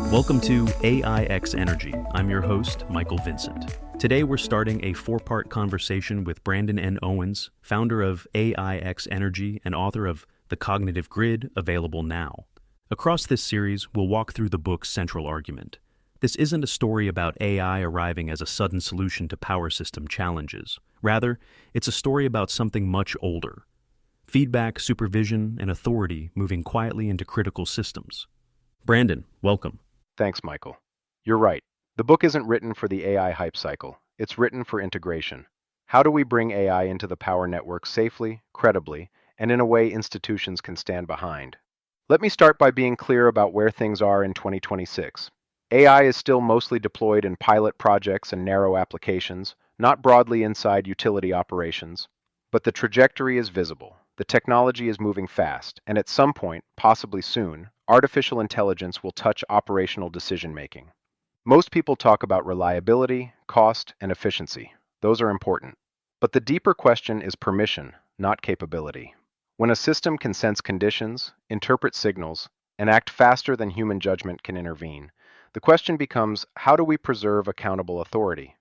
Welcome to AIxEnergy. I'm your host, Michael Vincent. Today we're starting a four-part conversation with Brandon N. Owens, founder of AIxEnergy and author of The Cognitive Grid, available now. Across this series, we'll walk through the book's central argument. This isn't a story about AI arriving as a sudden solution to power system challenges. Rather, it's a story about something much older. Feedback, supervision, and authority moving quietly into critical systems. Brandon, welcome. Thanks, Michael. You're right. The book isn't written for the AI hype cycle. It's written for integration. How do we bring AI into the power network safely, credibly, and in a way institutions can stand behind? Let me start by being clear about where things are in 2026. AI is still mostly deployed in pilot projects and narrow applications, not broadly inside utility operations. But the trajectory is visible. The technology is moving fast, and at some point, possibly soon, artificial intelligence will touch operational decision-making. Most people talk about reliability, cost, and efficiency. Those are important. But the deeper question is permission, not capability. When a system can sense conditions, interpret signals, and act faster than human judgment can intervene, the question becomes, how do we preserve accountable authority?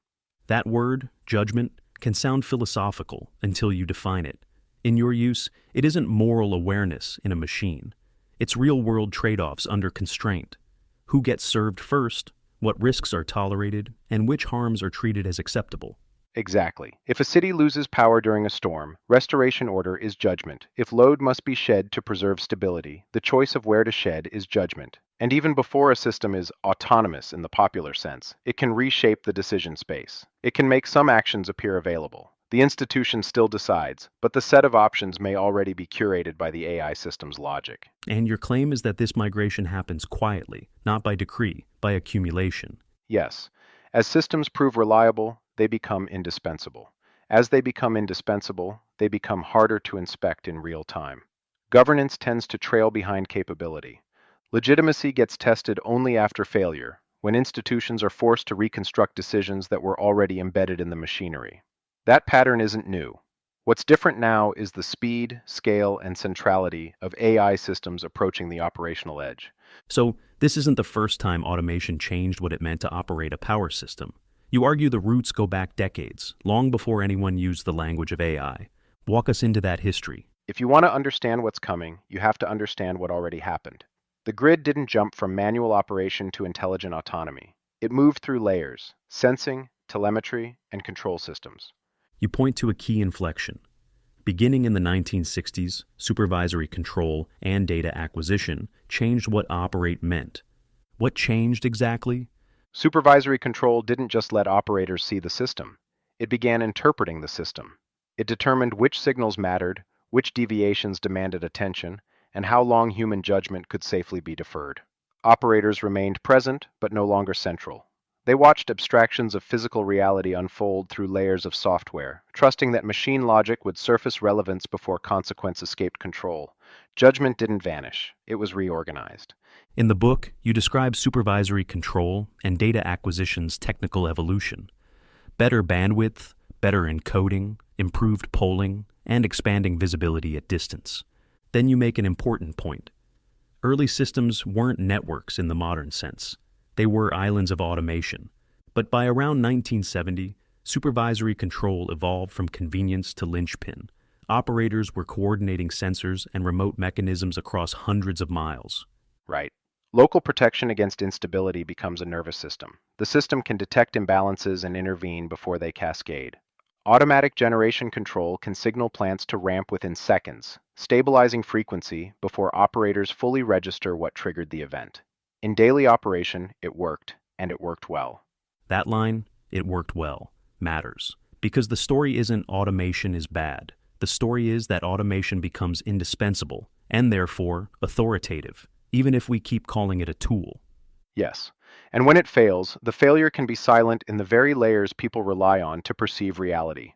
That word, judgment, can sound philosophical until you define it. In your use, it isn't moral awareness in a machine. It's real-world trade-offs under constraint. Who gets served first, what risks are tolerated, and which harms are treated as acceptable. Exactly. If a city loses power during a storm, restoration order is judgment. If load must be shed to preserve stability, the choice of where to shed is judgment. And even before a system is autonomous in the popular sense, it can reshape the decision space. It can make some actions appear available. The institution still decides, but the set of options may already be curated by the AI system's logic. And your claim is that this migration happens quietly, not by decree, by accumulation. Yes. As systems prove reliable, they become indispensable. As they become indispensable, they become harder to inspect in real time. Governance tends to trail behind capability. Legitimacy gets tested only after failure, when institutions are forced to reconstruct decisions that were already embedded in the machinery. That pattern isn't new. What's different now is the speed, scale, and centrality of AI systems approaching the operational edge. So, this isn't the first time automation changed what it meant to operate a power system. You argue the roots go back decades, long before anyone used the language of AI. Walk us into that history. If you want to understand what's coming, you have to understand what already happened. The grid didn't jump from manual operation to intelligent autonomy. It moved through layers: sensing, telemetry, and control systems. You point to a key inflection. Beginning in the 1960s, supervisory control and data acquisition changed what operate meant. What changed exactly? Supervisory control didn't just let operators see the system. It began interpreting the system. It determined which signals mattered, which deviations demanded attention, and how long human judgment could safely be deferred. Operators remained present, but no longer central. They watched abstractions of physical reality unfold through layers of software, trusting that machine logic would surface relevance before consequence escaped control. Judgment didn't vanish. It was reorganized. In the book, you describe supervisory control and data acquisition's technical evolution. Better bandwidth, better encoding, improved polling, and expanding visibility at distance. Then you make an important point. Early systems weren't networks in the modern sense. They were islands of automation. But by around 1970, supervisory control evolved from convenience to linchpin. Operators were coordinating sensors and remote mechanisms across hundreds of miles. Right. Local protection against instability becomes a nervous system. The system can detect imbalances and intervene before they cascade. Automatic generation control can signal plants to ramp within seconds, stabilizing frequency before operators fully register what triggered the event. In daily operation, it worked, and it worked well. That line, "it worked well," matters. Because the story isn't automation is bad. The story is that automation becomes indispensable, and therefore authoritative, even if we keep calling it a tool. Yes. And when it fails, the failure can be silent in the very layers people rely on to perceive reality.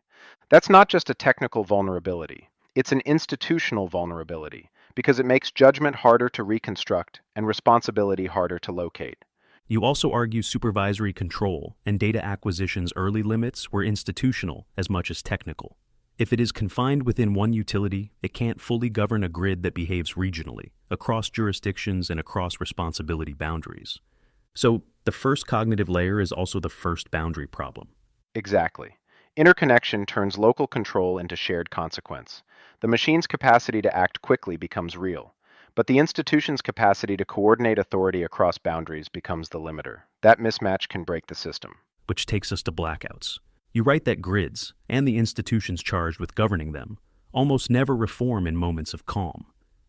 That's not just a technical vulnerability. It's an institutional vulnerability, because it makes judgment harder to reconstruct and responsibility harder to locate. You also argue supervisory control and data acquisition's early limits were institutional as much as technical. If it is confined within one utility, it can't fully govern a grid that behaves regionally, across jurisdictions and across responsibility boundaries. So the first cognitive layer is also the first boundary problem. Exactly. Interconnection turns local control into shared consequence. The machine's capacity to act quickly becomes real, but the institution's capacity to coordinate authority across boundaries becomes the limiter. That mismatch can break the system. Which takes us to blackouts. You write that grids, and the institutions charged with governing them, almost never reform in moments of calm.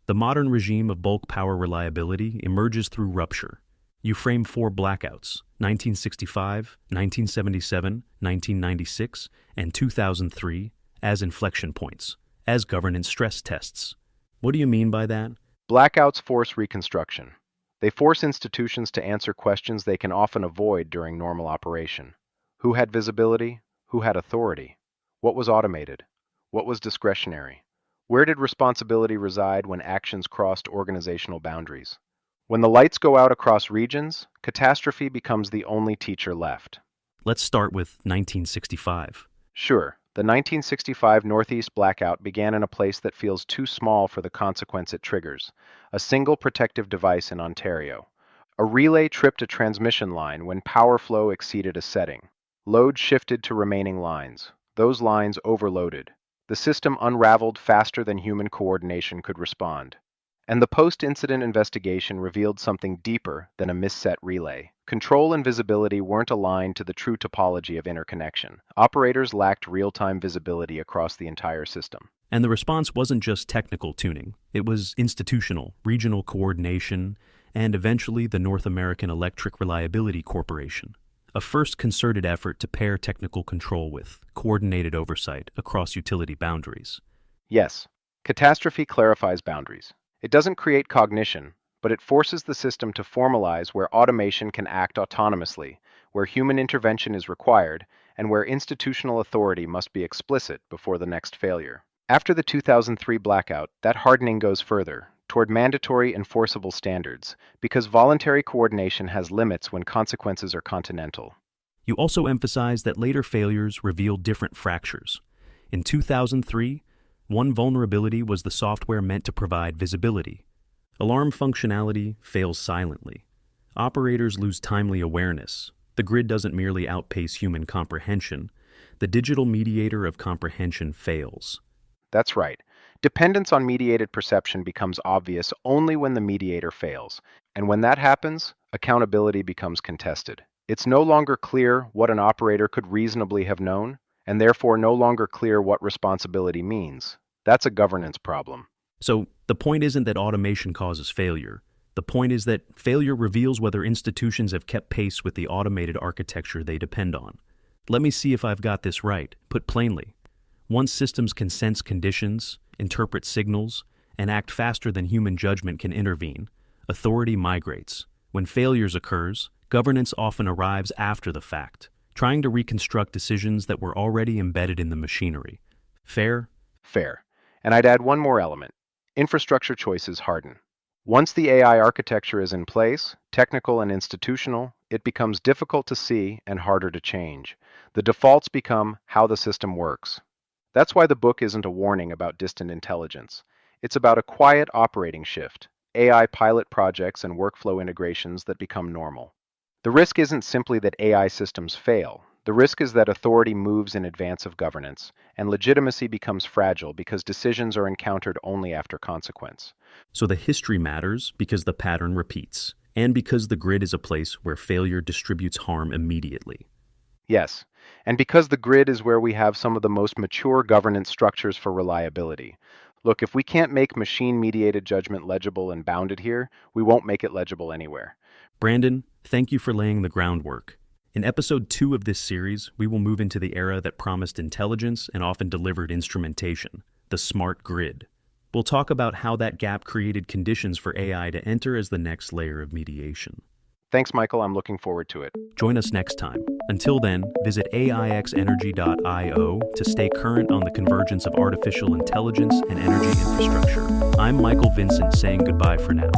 The modern regime of bulk power reliability emerges through rupture. You frame 4 blackouts, 1965, 1977, 1996, and 2003, as inflection points, as governance stress tests. What do you mean by that? Blackouts force reconstruction. They force institutions to answer questions they can often avoid during normal operation. Who had visibility? Who had authority? What was automated? What was discretionary? Where did responsibility reside when actions crossed organizational boundaries? When the lights go out across regions, catastrophe becomes the only teacher left. Let's start with 1965. Sure, the 1965 Northeast blackout began in a place that feels too small for the consequence it triggers, a single protective device in Ontario. A relay tripped a transmission line when power flow exceeded a setting. Load shifted to remaining lines. Those lines overloaded. The system unraveled faster than human coordination could respond. And the post-incident investigation revealed something deeper than a misset relay. Control and visibility weren't aligned to the true topology of interconnection. Operators lacked real-time visibility across the entire system. And the response wasn't just technical tuning. It was institutional, regional coordination, and eventually the North American Electric Reliability Corporation. A first concerted effort to pair technical control with coordinated oversight across utility boundaries. Yes, catastrophe clarifies boundaries. It doesn't create cognition, but it forces the system to formalize where automation can act autonomously, where human intervention is required, and where institutional authority must be explicit before the next failure. After the 2003 blackout, that hardening goes further, toward mandatory enforceable standards, because voluntary coordination has limits when consequences are continental. You also emphasize that later failures revealed different fractures. In 2003, one vulnerability was the software meant to provide visibility. Alarm functionality fails silently. Operators lose timely awareness. The grid doesn't merely outpace human comprehension. The digital mediator of comprehension fails. That's right. Dependence on mediated perception becomes obvious only when the mediator fails. And when that happens, accountability becomes contested. It's no longer clear what an operator could reasonably have known, and therefore no longer clear what responsibility means. That's a governance problem. So the point isn't that automation causes failure. The point is that failure reveals whether institutions have kept pace with the automated architecture they depend on. Let me see if I've got this right. Put plainly, once systems can sense conditions, interpret signals, and act faster than human judgment can intervene, authority migrates. When failures occurs, governance often arrives after the fact, trying to reconstruct decisions that were already embedded in the machinery. Fair? Fair. And I'd add one more element. Infrastructure choices harden. Once the AI architecture is in place, technical and institutional, it becomes difficult to see and harder to change. The defaults become how the system works. That's why the book isn't a warning about distant intelligence. It's about a quiet operating shift, AI pilot projects and workflow integrations that become normal. The risk isn't simply that AI systems fail. The risk is that authority moves in advance of governance, and legitimacy becomes fragile because decisions are encountered only after consequence. So the history matters because the pattern repeats, and because the grid is a place where failure distributes harm immediately. Yes, and because the grid is where we have some of the most mature governance structures for reliability. Look, if we can't make machine-mediated judgment legible and bounded here, we won't make it legible anywhere. Brandon, thank you for laying the groundwork. In episode 2 of this series, we will move into the era that promised intelligence and often delivered instrumentation, the smart grid. We'll talk about how that gap created conditions for AI to enter as the next layer of mediation. Thanks, Michael. I'm looking forward to it. Join us next time. Until then, visit AIxEnergy.io to stay current on the convergence of artificial intelligence and energy infrastructure. I'm Michael Vincent saying goodbye for now.